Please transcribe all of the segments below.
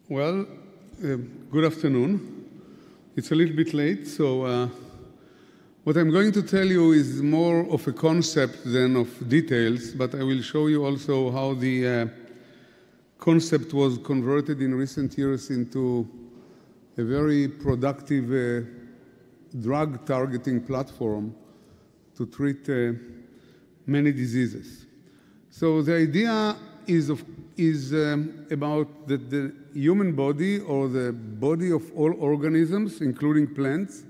Well, good afternoon. It's a little bit late, so what I'm going to tell you is more of a concept than of details, but I will show you also how the concept was converted in recent years into a very productive drug targeting platform to treat many diseases. So the idea is about that the human body, or the body of all organisms, including plants,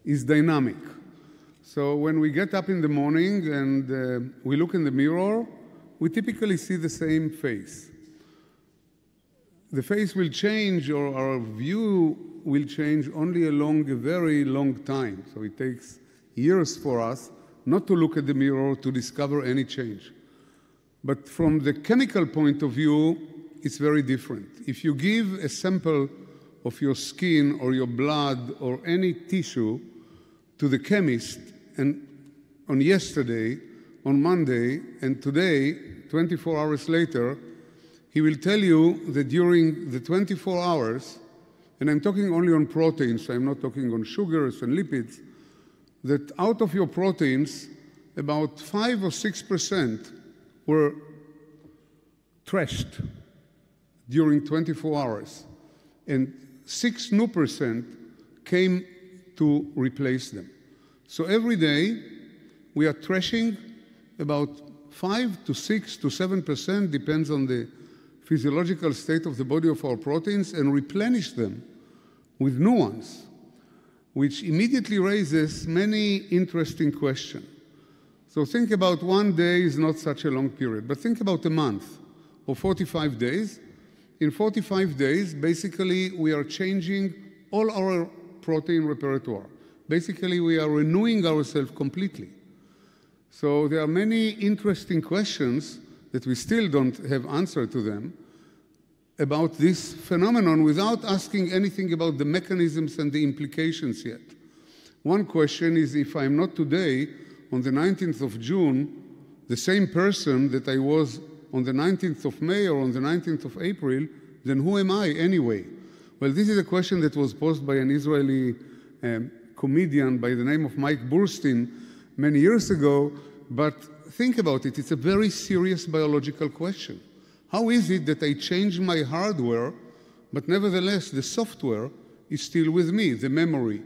is dynamic. So when we get up in the morning and we look in the mirror, we typically see the same face. The face will change, or our view will change only along a very long time. So it takes years for us not to look at the mirror to discover any change. But from the chemical point of view, it's very different. If you give a sample of your skin or your blood or any tissue to the chemist, and on yesterday, on Monday, and today, 24 hours later, he will tell you that during the 24 hours, and I'm talking only on proteins, I'm not talking on sugars and lipids, that out of your proteins, about 5 or 6% were trashed during 24 hours, and 6 new % came to replace them. So every day, we are trashing about 5 to 6 to 7%, depends on the physiological state of the body of our proteins, and replenish them with new ones, which immediately raises many interesting questions. So think about one day is not such a long period, but think about a month or 45 days. In 45 days, basically, we are changing all our protein repertoire. Basically, we are renewing ourselves completely. So there are many interesting questions that we still don't have answer to them about this phenomenon without asking anything about the mechanisms and the implications yet. One question is, if I'm not today, on the 19th of June, the same person that I was on the 19th of May or on the 19th of April, then who am I anyway? Well, this is a question that was posed by an Israeli comedian by the name of Mike Burstein many years ago, but think about it, it's a very serious biological question. How is it that I change my hardware, but nevertheless the software is still with me, the memory,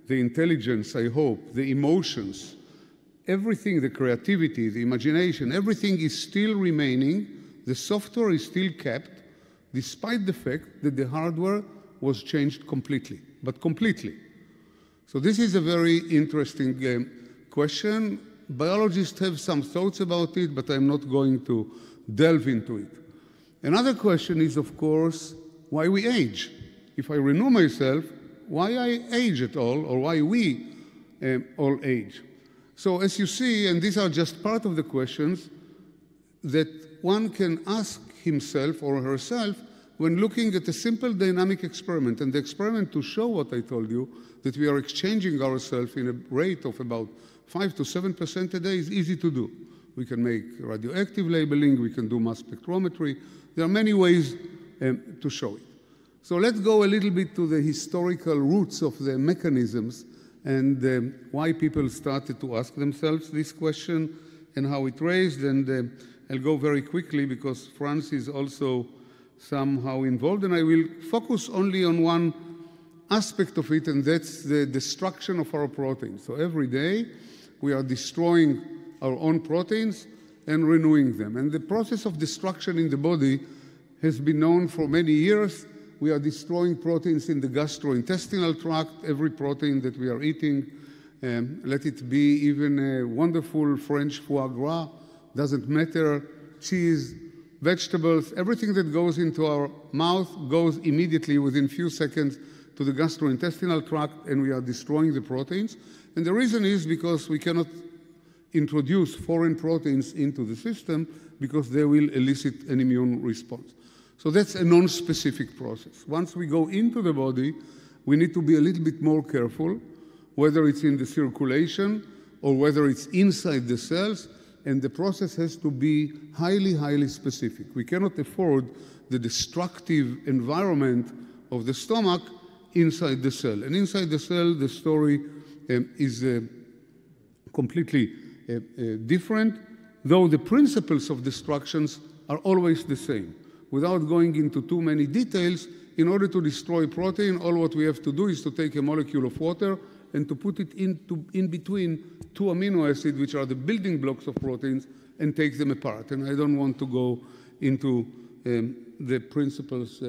the intelligence, I hope, the emotions, everything, the creativity, the imagination, everything is still remaining, the software is still kept, despite the fact that the hardware was changed completely, but completely. So this is a very interesting question. Biologists have some thoughts about it, but I'm not going to delve into it. Another question is, of course, why we age. If I renew myself, why I age at all, or why we all age. So as you see, and these are just part of the questions that one can ask himself or herself when looking at a simple dynamic experiment. And the experiment to show what I told you, that we are exchanging ourselves in a rate of about 5 to 7% a day, is easy to do. We can make radioactive labeling, we can do mass spectrometry. There are many ways to show it. So let's go a little bit to the historical roots of the mechanisms and why people started to ask themselves this question and how it raised. And I'll go very quickly because France is also somehow involved, and I will focus only on one aspect of it, and that's the destruction of our proteins. So every day we are destroying our own proteins and renewing them. And the process of destruction in the body has been known for many years. We are destroying proteins in the gastrointestinal tract, every protein that we are eating. Let it be even a wonderful French foie gras, doesn't matter, cheese, vegetables, everything that goes into our mouth goes immediately within few seconds to the gastrointestinal tract, and we are destroying the proteins. And the reason is because we cannot introduce foreign proteins into the system because they will elicit an immune response. So that's a non-specific process. Once we go into the body, we need to be a little bit more careful, whether it's in the circulation or whether it's inside the cells, and the process has to be highly, highly specific. We cannot afford the destructive environment of the stomach inside the cell. And inside the cell, the story is completely different, though the principles of destructions are always the same. Without going into too many details, in order to destroy protein, all what we have to do is to take a molecule of water and to put it in between two amino acids, which are the building blocks of proteins, and take them apart. And I don't want to go into the principles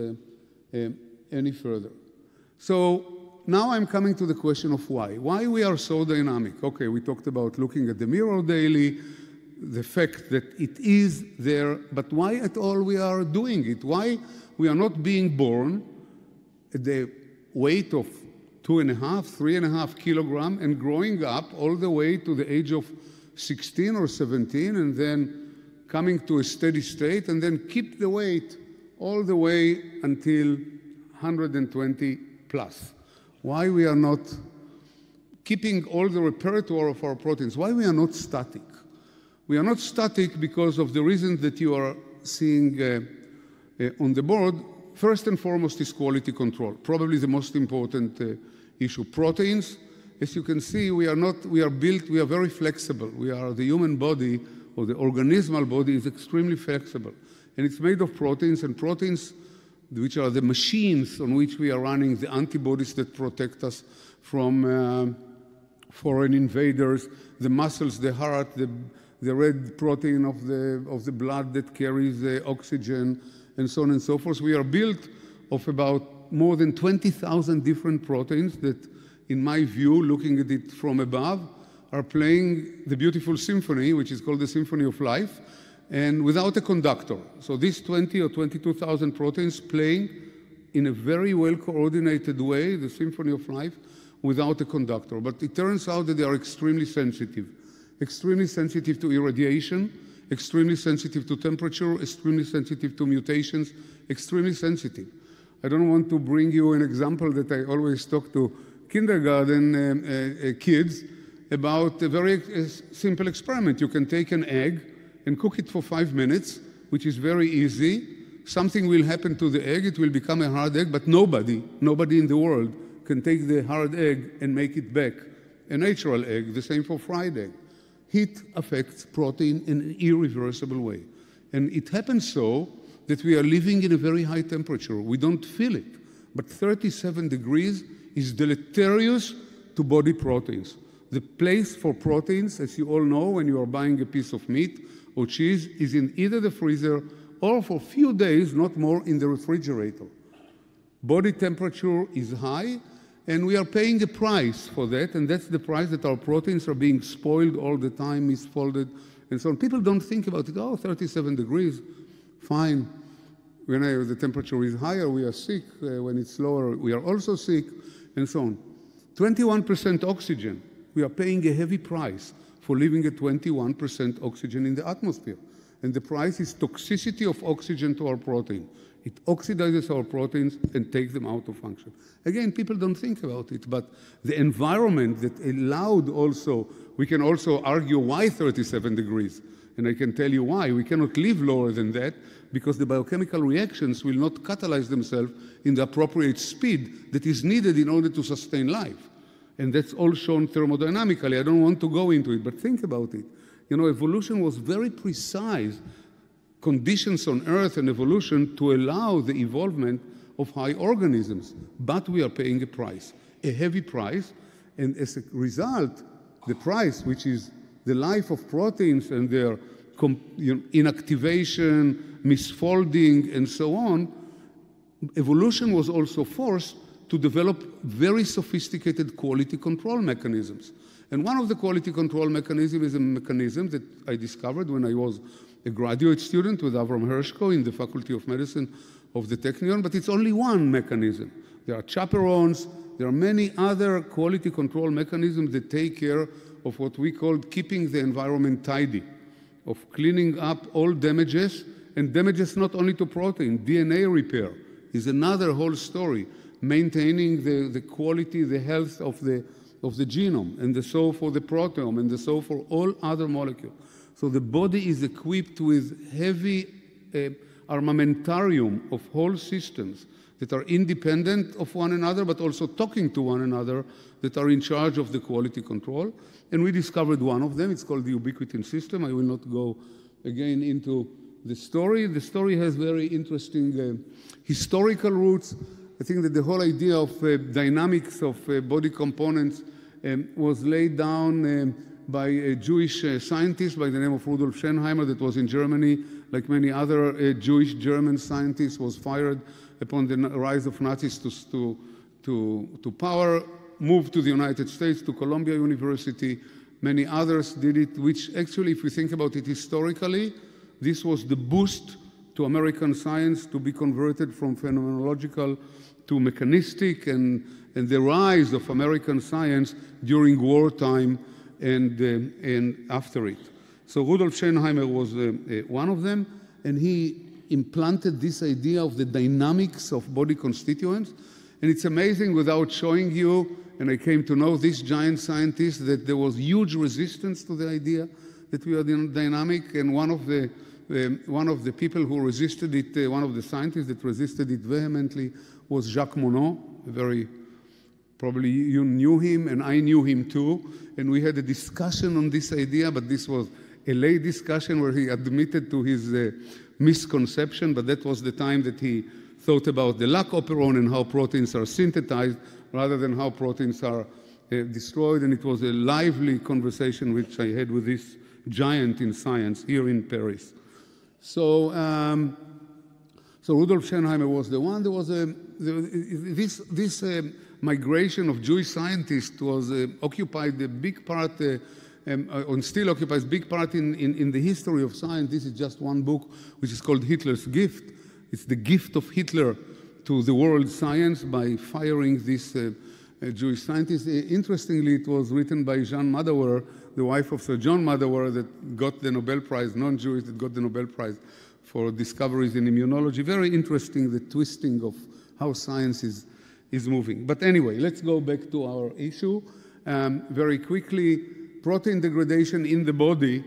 any further. So now I'm coming to the question of why. Why we are so dynamic? Okay, we talked about looking at the mirror daily, the fact that it is there, but why at all we are doing it? Why we are not being born at the weight of 2.5, 3.5 kilograms and growing up all the way to the age of 16 or 17 and then coming to a steady state and then keep the weight all the way until 120 plus. Why we are not keeping all the repertoire of our proteins? Why we are not static? We are not static because of the reasons that you are seeing on the board. First and foremost is quality control, probably the most important issue. Proteins, as you can see, we are very flexible. The human body, or the organismal body, is extremely flexible. And it's made of proteins, and proteins, which are the machines on which we are running, the antibodies that protect us from foreign invaders, the muscles, the heart, the red protein of the blood that carries the oxygen, and so on and so forth. We are built of about more than 20,000 different proteins that, in my view, looking at it from above, are playing the beautiful symphony, which is called the Symphony of Life, and without a conductor. So these 20 or 22,000 proteins playing in a very well-coordinated way, the Symphony of Life, without a conductor. But it turns out that they are extremely sensitive to irradiation, extremely sensitive to temperature, extremely sensitive to mutations, extremely sensitive. I don't want to bring you an example that I always talk to kindergarten kids about a very simple experiment. You can take an egg and cook it for 5 minutes, which is very easy. Something will happen to the egg. It will become a hard egg, but nobody in the world can take the hard egg and make it back a natural egg. The same for fried egg. Heat affects protein in an irreversible way. And it happens so that we are living in a very high temperature. We don't feel it. But 37 degrees is deleterious to body proteins. The place for proteins, as you all know, when you are buying a piece of meat or cheese, is in either the freezer or for a few days, not more, in the refrigerator. Body temperature is high, and we are paying a price for that, and that's the price that our proteins are being spoiled all the time, misfolded, and so on. People don't think about it. Oh, 37 degrees, fine. When the temperature is higher, we are sick. When it's lower, we are also sick, and so on. 21% oxygen. We are paying a heavy price for living at 21% oxygen in the atmosphere. And the price is toxicity of oxygen to our protein. It oxidizes our proteins and takes them out of function. Again, people don't think about it, but the environment that allowed also, we can also argue why 37 degrees. And I can tell you why. We cannot live lower than that because the biochemical reactions will not catalyze themselves in the appropriate speed that is needed in order to sustain life. And that's all shown thermodynamically. I don't want to go into it, but think about it. You know, evolution was very precise conditions on Earth and evolution to allow the evolvement of high organisms. But we are paying a price, a heavy price. And as a result, the price, which is the life of proteins and their inactivation, misfolding, and so on, evolution was also forced to develop very sophisticated quality control mechanisms. And one of the quality control mechanisms is a mechanism that I discovered when I was a graduate student with Avram Hershko in the Faculty of Medicine of the Technion, but it's only one mechanism. There are chaperones, there are many other quality control mechanisms that take care of what we call keeping the environment tidy, of cleaning up all damages, and damages not only to protein. DNA repair is another whole story, maintaining the quality, the health of the genome, and so for the proteome, and so for all other molecules. So the body is equipped with heavy armamentarium of whole systems that are independent of one another, but also talking to one another, that are in charge of the quality control. And we discovered one of them. It's called the ubiquitin system. I will not go again into the story. The story has very interesting historical roots. I think that the whole idea of dynamics of body components was laid down by a Jewish scientist by the name of Rudolf Schoenheimer that was in Germany, like many other Jewish German scientists, was fired upon the rise of Nazis to power, moved to the United States, to Columbia University. Many others did it, which actually, if we think about it historically, this was the boost to American science to be converted from phenomenological to mechanistic, and the rise of American science during wartime and after it. So Rudolf Schoenheimer was one of them, and he implanted this idea of the dynamics of body constituents. And it's amazing, without showing you, and I came to know this giant scientist, that there was huge resistance to the idea that we are dynamic, and one of the people who resisted it, one of the scientists that resisted it vehemently, was Jacques Monod. Probably you knew him, and I knew him too, and we had a discussion on this idea, but this was a late discussion where he admitted to his misconception, but that was the time that he thought about the lac operon and how proteins are synthesized rather than how proteins are destroyed, and it was a lively conversation which I had with this giant in science here in Paris. So, so Rudolf Schoenheimer was the one. There was this migration of Jewish scientists was occupied a big part, and still occupies a big part in the history of science. This is just one book, which is called Hitler's Gift. It's the gift of Hitler to the world science by firing this Jewish scientist. Interestingly, it was written by Jeanne Madauer, the wife of Sir John Madauer, that got the Nobel Prize, non-Jewish, that got the Nobel Prize for discoveries in immunology. Very interesting, the twisting of how science is moving. But anyway, let's go back to our issue. Very quickly, protein degradation in the body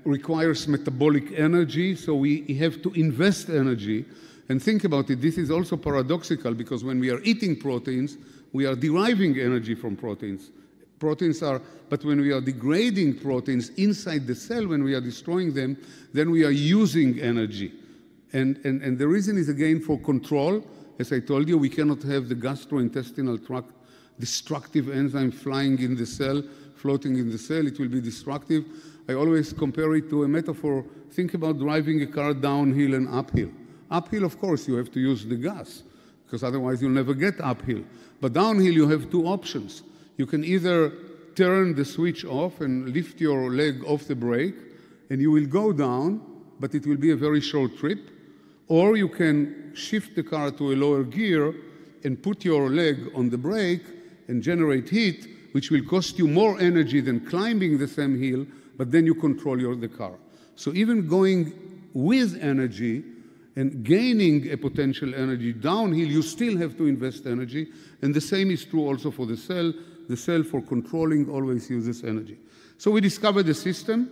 requires metabolic energy, so we have to invest energy. And think about it, this is also paradoxical, because when we are eating proteins, we are deriving energy from proteins. But when we are degrading proteins inside the cell, when we are destroying them, then we are using energy. And the reason is, again, for control. As I told you, we cannot have the gastrointestinal tract destructive enzyme flying in the cell, floating in the cell. It will be destructive. I always compare it to a metaphor. Think about driving a car downhill and uphill. Uphill, of course, you have to use the gas, because otherwise you'll never get uphill. But downhill, you have two options. You can either turn the switch off and lift your leg off the brake, and you will go down, but it will be a very short trip. Or you can shift the car to a lower gear and put your leg on the brake and generate heat, which will cost you more energy than climbing the same hill, but then you control the car. So even going with energy and gaining a potential energy downhill, you still have to invest energy, and the same is true also for the cell. The cell, for controlling, always uses energy. So we discovered a system.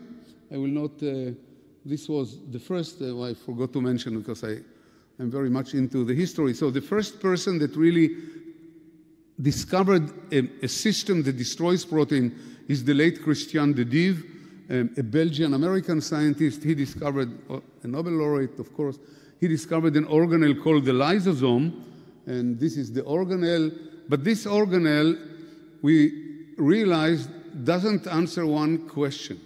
I will not, this was the first, I forgot to mention, because I'm very much into the history. So the first person that really discovered a system that destroys protein is the late Christian de Duve, a Belgian-American scientist. He discovered, a Nobel laureate, of course. He discovered an organelle called the lysosome, and this is the organelle. But this organelle, we realized, doesn't answer one question.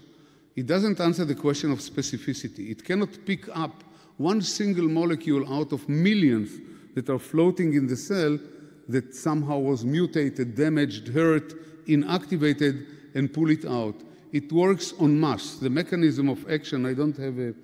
It doesn't answer the question of specificity. It cannot pick up one single molecule out of millions that are floating in the cell that somehow was mutated, damaged, hurt, inactivated, and pull it out. It works en masse. The mechanism of action, I don't have a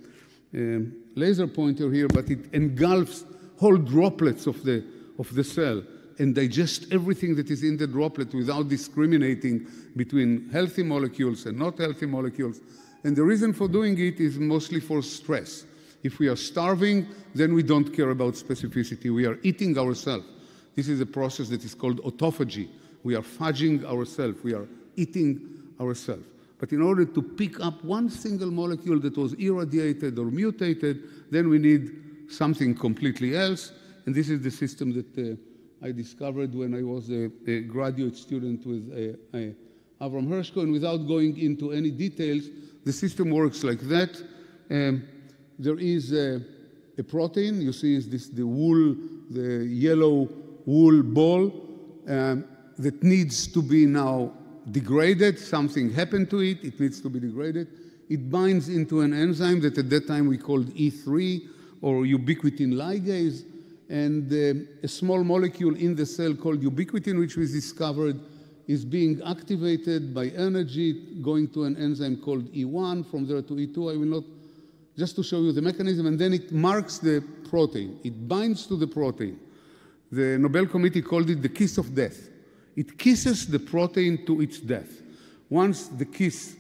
laser pointer here, but it engulfs whole droplets of the cell and digests everything that is in the droplet without discriminating between healthy molecules and not healthy molecules. And the reason for doing it is mostly for stress. If we are starving, then we don't care about specificity. We are eating ourselves. This is a process that is called autophagy. We are fudging ourselves. We are eating ourselves. But in order to pick up one single molecule that was irradiated or mutated, then we need something completely else. And this is the system that I discovered when I was a graduate student with Avram Hershko. And without going into any details, the system works like that. There is a protein. You see the yellow wool ball that needs to be now degraded. Something happened to it. It needs to be degraded. It binds into an enzyme that at that time we called E3 or ubiquitin ligase. And a small molecule in the cell called ubiquitin, which was discovered, is being activated by energy going to an enzyme called E1, from there to E2. I will not, just to show you the mechanism, and then it marks the protein. It binds to the protein. The Nobel Committee called it the kiss of death. It kisses the protein to its death. Once the kiss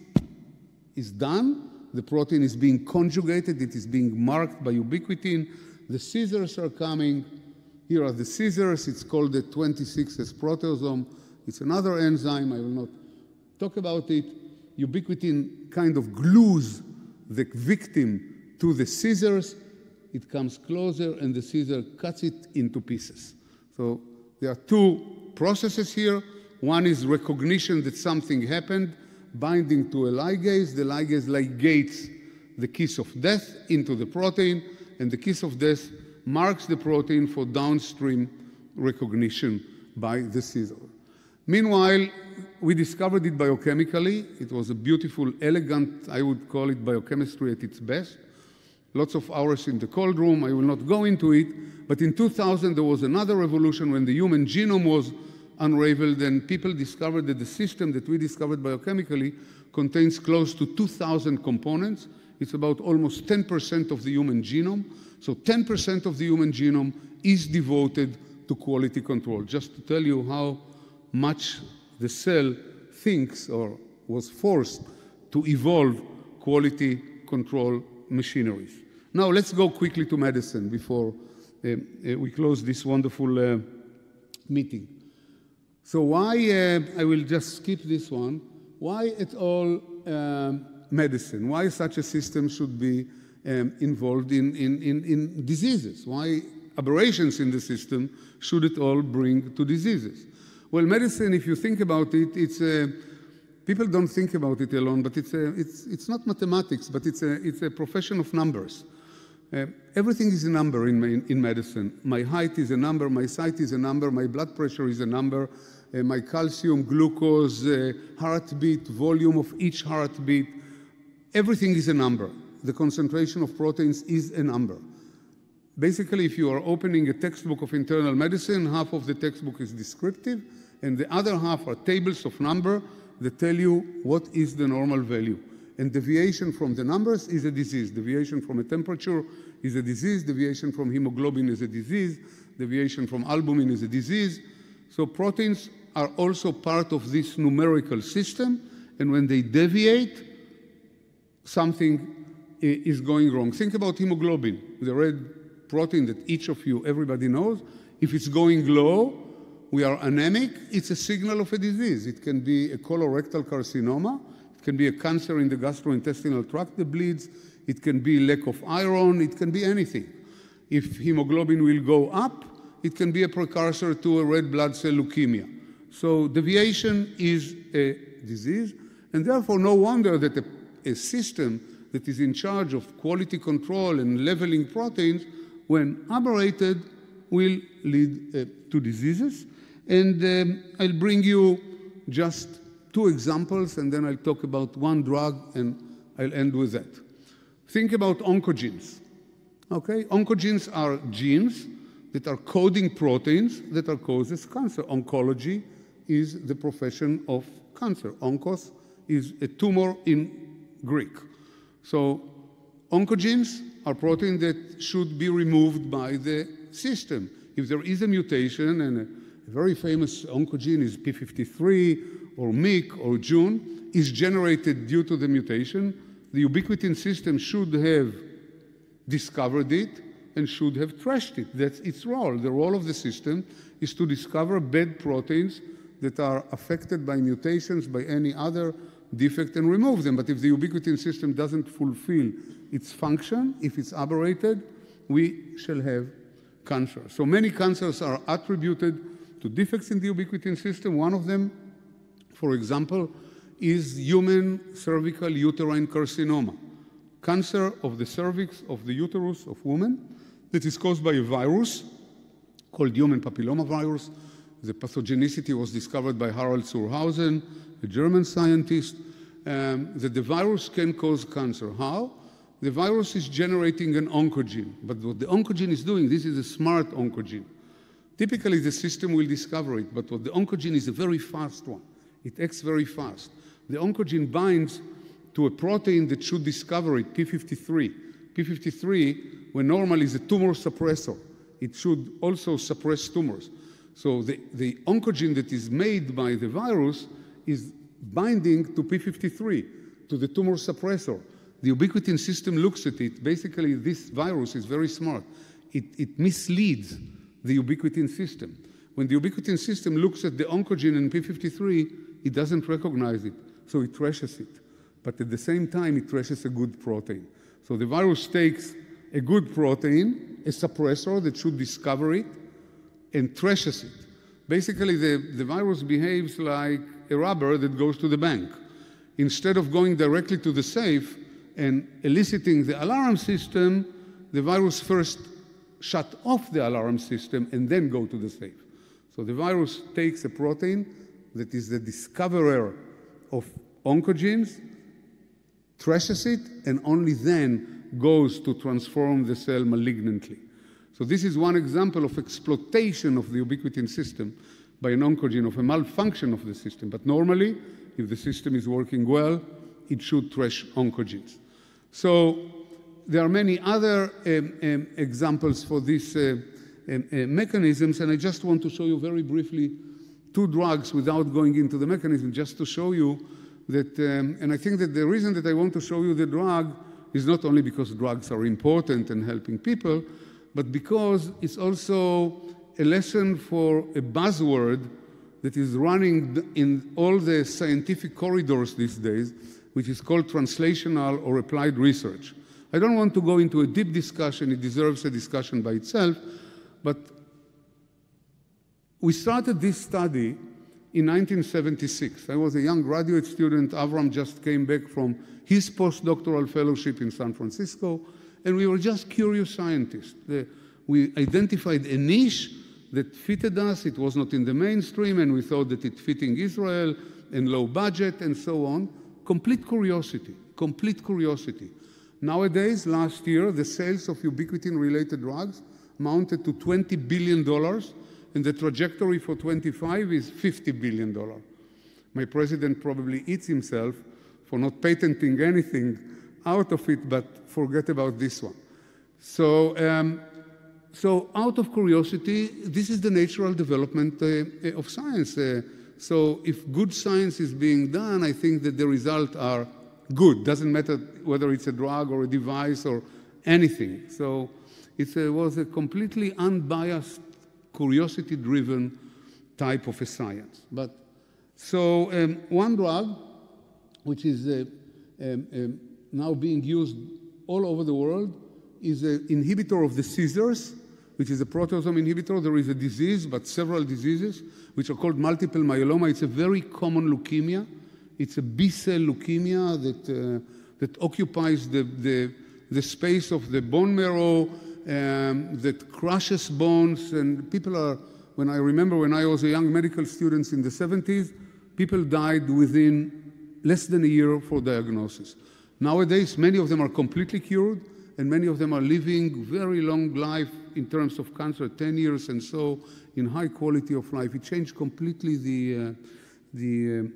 is done, the protein is being conjugated. It is being marked by ubiquitin. The scissors are coming. Here are the scissors. It's called the 26S proteasome. It's another enzyme. I will not talk about it. Ubiquitin kind of glues the victim to the scissors. It comes closer, and the scissor cuts it into pieces. So there are two processes here. One is recognition that something happened, binding to a ligase. The ligase ligates the kiss of death into the protein, and the kiss of death marks the protein for downstream recognition by the scissor. Meanwhile, we discovered it biochemically. It was a beautiful, elegant, I would call it biochemistry at its best. Lots of hours in the cold room. I will not go into it. But in 2000, there was another revolution when the human genome was unraveled, and people discovered that the system that we discovered biochemically contains close to 2,000 components. It's about almost 10% of the human genome. So 10% of the human genome is devoted to quality control, just to tell you how much the cell thinks or was forced to evolve quality control machineries. Now let's go quickly to medicine before we close this wonderful meeting. So why, I will just skip this one, why at all medicine? Why such a system should be involved in diseases? Why aberrations in the system should it all bring to diseases? Well, medicine, if you think about it, it's people don't think about it alone, but it's not mathematics, but it's a profession of numbers. Everything is a number in medicine. My height is a number, my sight is a number, my blood pressure is a number, my calcium, glucose, heartbeat, volume of each heartbeat. Everything is a number. The concentration of proteins is a number. Basically, if you are opening a textbook of internal medicine, half of the textbook is descriptive, and the other half are tables of number that tell you what is the normal value. And deviation from the numbers is a disease. Deviation from a temperature is a disease. Deviation from hemoglobin is a disease. Deviation from albumin is a disease. So proteins are also part of this numerical system, and when they deviate, something is going wrong. Think about hemoglobin, the red protein that each of you, everybody knows. If it's going low, we are anemic. It's a signal of a disease. It can be a colorectal carcinoma. It can be a cancer in the gastrointestinal tract that bleeds. It can be lack of iron. It can be anything. If hemoglobin will go up, it can be a precursor to a red blood cell leukemia. So deviation is a disease, and therefore no wonder that a system that is in charge of quality control and leveling proteins, when aberrated, will lead to diseases. And I'll bring you just two examples, and then I'll talk about one drug, and I'll end with that. Think about oncogenes. Okay? Oncogenes are genes that are coding proteins that are causes cancer. Oncology is the profession of cancer. Onkos is a tumor in Greek. So oncogenes are proteins that should be removed by the system. If there is a mutation, and a very famous oncogene is P53 or MYC or Jun, is generated due to the mutation, the ubiquitin system should have discovered it and should have trashed it. That's its role. The role of the system is to discover bad proteins that are affected by mutations, by any other defect and remove them. But if the ubiquitin system doesn't fulfill its function, if it's aberrated, we shall have cancer. So many cancers are attributed to defects in the ubiquitin system. One of them, for example, is human cervical uterine carcinoma, cancer of the cervix of the uterus of women that is caused by a virus called human papillomavirus. The pathogenicity was discovered by Harald Surhausen, a German scientist, that the virus can cause cancer. How? The virus is generating an oncogene, but what the oncogene is doing, this is a smart oncogene. Typically, the system will discover it, but what the oncogene is a very fast one. It acts very fast. The oncogene binds to a protein that should discover it, p53. p53, when normally is a tumor suppressor, it should also suppress tumors. So the oncogene that is made by the virus is binding to p53, to the tumor suppressor. The ubiquitin system looks at it. Basically, this virus is very smart. It misleads the ubiquitin system. When the ubiquitin system looks at the oncogene in p53, it doesn't recognize it, so it trashes it. But at the same time, it trashes a good protein. So the virus takes a good protein, a suppressor that should discover it, and trashes it. Basically, the virus behaves like a robber that goes to the bank. Instead of going directly to the safe and eliciting the alarm system, the virus first shut off the alarm system and then go to the safe. So the virus takes a protein that is the discoverer of oncogenes, trashes it, and only then goes to transform the cell malignantly. So this is one example of exploitation of the ubiquitin system by an oncogene, of a malfunction of the system. But normally, if the system is working well, it should trash oncogenes. So there are many other examples for these mechanisms, and I just want to show you very briefly two drugs without going into the mechanism, just to show you that, and I think that the reason that I want to show you the drug is not only because drugs are important and helping people, but because it's also a lesson for a buzzword that is running in all the scientific corridors these days, which is called translational or applied research. I don't want to go into a deep discussion. It deserves a discussion by itself. But we started this study in 1976. I was a young graduate student. Avram just came back from his postdoctoral fellowship in San Francisco, and we were just curious scientists. We identified a niche that fitted us. It was not in the mainstream, and we thought that it fitting Israel and low budget and so on. Complete curiosity, complete curiosity. Nowadays, last year, the sales of ubiquitin-related drugs amounted to $20 billion, and the trajectory for 25 is $50 billion. My president probably eats himself for not patenting anything out of it, but forget about this one. So out of curiosity, this is the natural development of science. So if good science is being done, I think that the results are good. Doesn't matter whether it's a drug or a device or anything. So it was a completely unbiased, curiosity-driven type of a science. But so one drug, which is now being used all over the world, is an inhibitor of the scissors, which is a proteasome inhibitor. There is a disease, but several diseases, which are called multiple myeloma. It's a very common leukemia. It's a B-cell leukemia that occupies the space of the bone marrow, that crushes bones. And people are, when I remember when I was a young medical student in the 70s, people died within less than a year for diagnosis. Nowadays, many of them are completely cured, and many of them are living very long life in terms of cancer, 10 years and so, in high quality of life. It changed completely the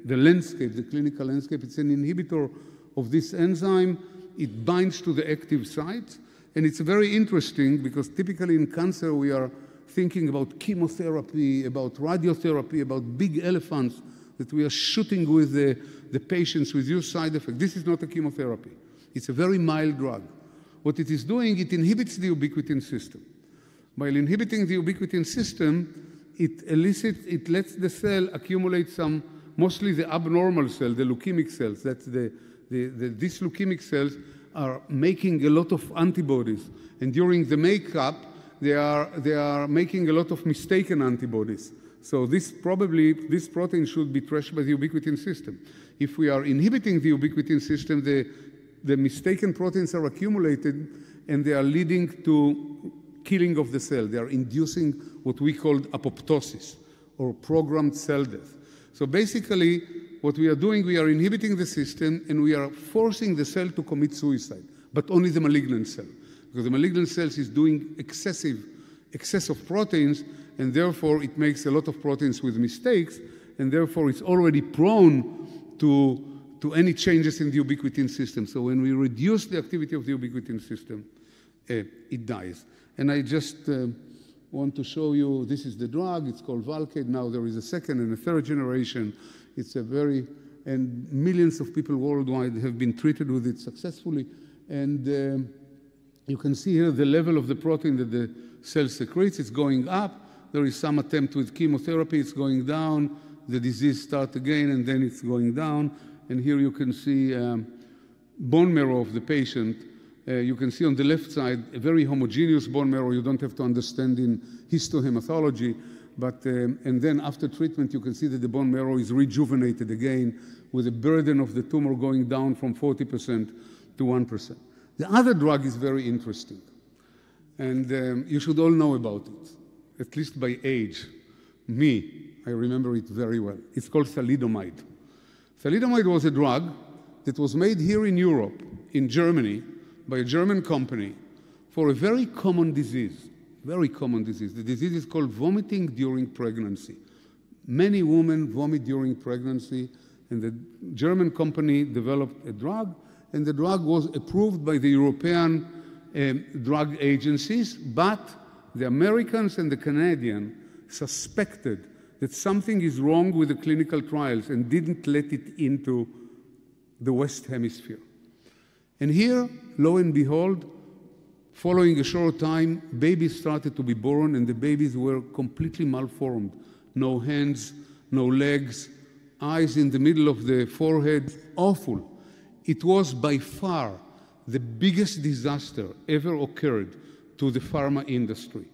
landscape, the clinical landscape. It's an inhibitor of this enzyme. It binds to the active site. And it's very interesting because typically in cancer we are thinking about chemotherapy, about radiotherapy, about big elephants that we are shooting with the patients with huge side effects. This is not a chemotherapy. It's a very mild drug. What it is doing, it inhibits the ubiquitin system. By inhibiting the ubiquitin system, it lets the cell accumulate some mostly the abnormal cells, the leukemic cells. That's these leukemic cells are making a lot of antibodies. And during the makeup, they are making a lot of mistaken antibodies. So this protein should be trashed by the ubiquitin system. If we are inhibiting the ubiquitin system, the mistaken proteins are accumulated and they are leading to killing of the cell. They are inducing what we call apoptosis, or programmed cell death. So basically, what we are doing, we are inhibiting the system and we are forcing the cell to commit suicide, but only the malignant cell. Because the malignant cells is doing excess of proteins, and therefore it makes a lot of proteins with mistakes, and therefore it's already prone to any changes in the ubiquitin system. So when we reduce the activity of the ubiquitin system, it dies. And I just want to show you, this is the drug, it's called Velcade. Now there is a second and a third generation. It's and millions of people worldwide have been treated with it successfully. And you can see here the level of the protein that the cell secretes. It's going up. There is some attempt with chemotherapy. It's going down. The disease starts again, and then it's going down. And here you can see bone marrow of the patient. You can see on the left side a very homogeneous bone marrow. You don't have to understand in histohematology. But, and then after treatment, you can see that the bone marrow is rejuvenated again with the burden of the tumor going down from 40% to 1%. The other drug is very interesting. And you should all know about it, at least by age. Me, I remember it very well. It's called thalidomide. Thalidomide was a drug that was made here in Europe, in Germany, by a German company for a very common disease. Very common disease. The disease is called vomiting during pregnancy. Many women vomit during pregnancy, and the German company developed a drug, and the drug was approved by the European drug agencies, but the Americans and the Canadians suspected that something is wrong with the clinical trials and didn't let it into the West Hemisphere. And here, lo and behold, following a short time, babies started to be born, and the babies were completely malformed. No hands, no legs, eyes in the middle of the forehead. Awful. It was by far the biggest disaster ever occurred to the pharma industry.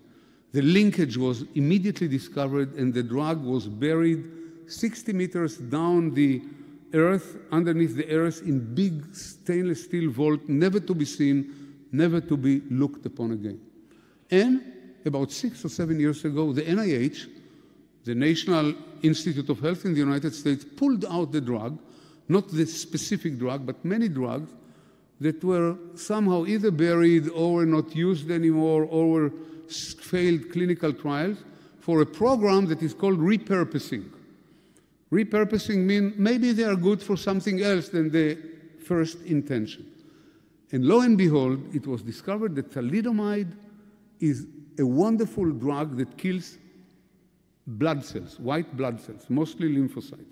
The linkage was immediately discovered, and the drug was buried 60 meters down the earth, underneath the earth, in big stainless steel vault, never to be seen, never to be looked upon again. And about 6 or 7 years ago, the NIH, the National Institute of Health in the United States, pulled out the drug, not the specific drug, but many drugs that were somehow either buried or were not used anymore or were failed clinical trials, for a program that is called repurposing. Repurposing means maybe they are good for something else than the first intention. And lo and behold, it was discovered that thalidomide is a wonderful drug that kills blood cells, white blood cells, mostly lymphocytes.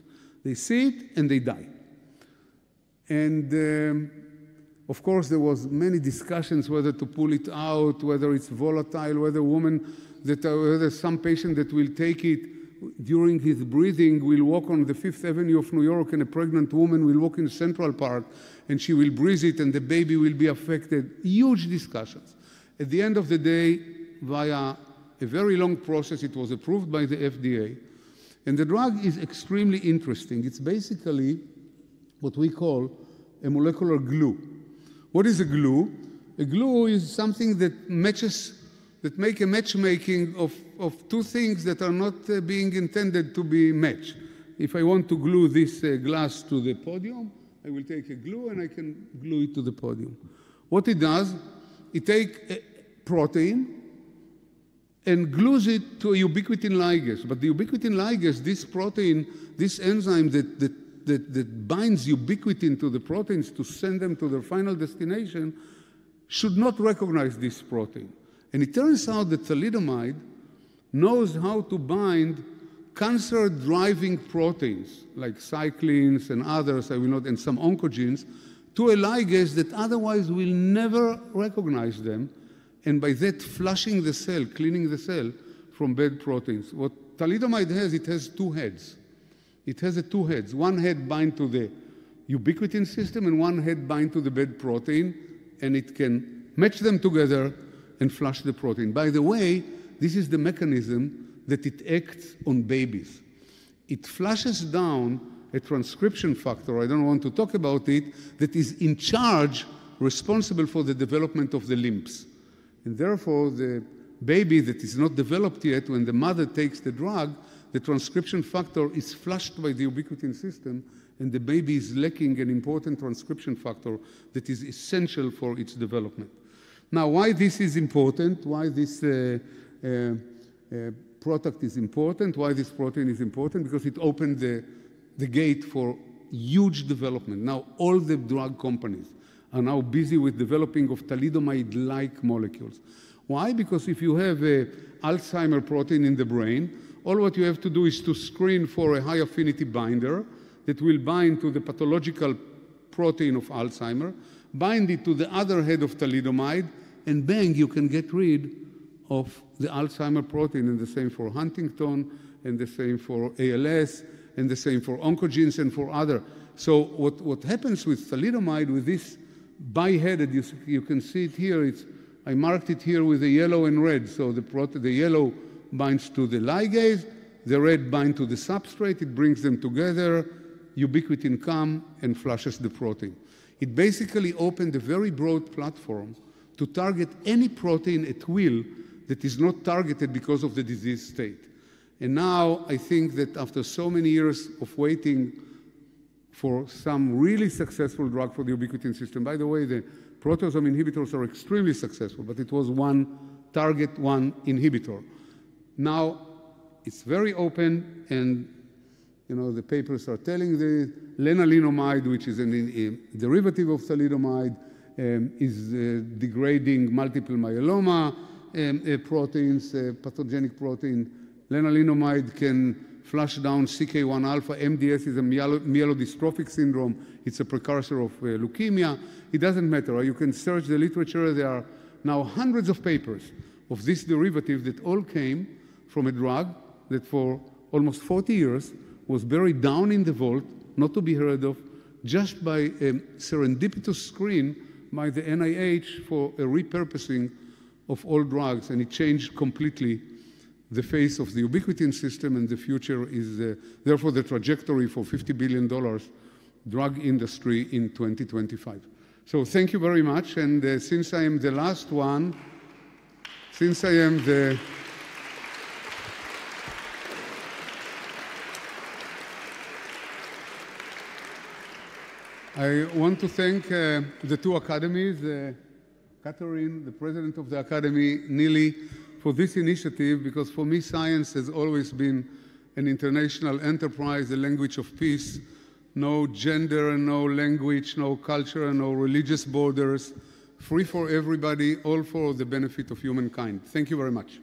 They see it and they die. And of course, there was many discussions whether to pull it out, whether it's volatile, whether some patient that will take it during his breathing will walk on the Fifth Avenue of New York, and a pregnant woman will walk in Central Park, and she will breathe it, and the baby will be affected. Huge discussions. At the end of the day, via a very long process, it was approved by the FDA. And the drug is extremely interesting. It's basically what we call a molecular glue. What is a glue? A glue is something that make a matchmaking of two things that are not being intended to be matched. If I want to glue this glass to the podium, I will take a glue and I can glue it to the podium. What it does, it takes a protein and glues it to a ubiquitin ligase. But the ubiquitin ligase, this protein, this enzyme that binds ubiquitin to the proteins to send them to their final destination, should not recognize this protein. And it turns out that thalidomide knows how to bind cancer-driving proteins, like cyclins and others, and some oncogenes, to a ligase that otherwise will never recognize them, and by that flushing the cell, cleaning the cell from bad proteins. What thalidomide has, it has two heads. It has two heads. One head binds to the ubiquitin system and one head binds to the bed protein, and it can match them together and flush the protein. By the way, this is the mechanism that it acts on babies. It flushes down a transcription factor, I don't want to talk about it, that is in charge, responsible for the development of the limbs. And therefore, the baby that is not developed yet, when the mother takes the drug, the transcription factor is flushed by the ubiquitin system, and the baby is lacking an important transcription factor that is essential for its development. Now, why this is important, why this product is important, why this protein is important? Because it opened the gate for huge development. Now, all the drug companies are now busy with developing of thalidomide-like molecules. Why? Because if you have an Alzheimer protein in the brain, all what you have to do is to screen for a high-affinity binder that will bind to the pathological protein of Alzheimer, bind it to the other head of thalidomide, and bang, you can get rid of the Alzheimer protein, and the same for Huntington, and the same for ALS, and the same for oncogenes and for other. So what happens with thalidomide, with this bi-headed, you can see it here, I marked it here with the yellow and red. So the yellow binds to the ligase, the red binds to the substrate, it brings them together, ubiquitin comes and flushes the protein. It basically opened a very broad platform to target any protein at will that is not targeted because of the disease state. And now I think that after so many years of waiting for some really successful drug for the ubiquitin system, by the way, the proteasome inhibitors are extremely successful, but it was one target, one inhibitor. Now it's very open, and the papers are telling the lenalidomide, which is a derivative of thalidomide, is degrading multiple myeloma proteins, pathogenic protein. Lenalidomide can flush down CK1 alpha. MDS is a myelodystrophic syndrome. It's a precursor of leukemia. It doesn't matter. You can search the literature. There are now hundreds of papers of this derivative that all came from a drug that for almost 40 years was buried down in the vault, not to be heard of, just by a serendipitous screen by the NIH for a repurposing of all drugs, and it changed completely the face of the ubiquitin system, and the future is therefore the trajectory for $50 billion drug industry in 2025. So thank you very much, and since I am the last one, since I am the I want to thank the two academies, Catherine, the president of the Academy, Neely, for this initiative, because for me science has always been an international enterprise, a language of peace, no gender, no language, no culture, no religious borders, free for everybody, all for the benefit of humankind. Thank you very much.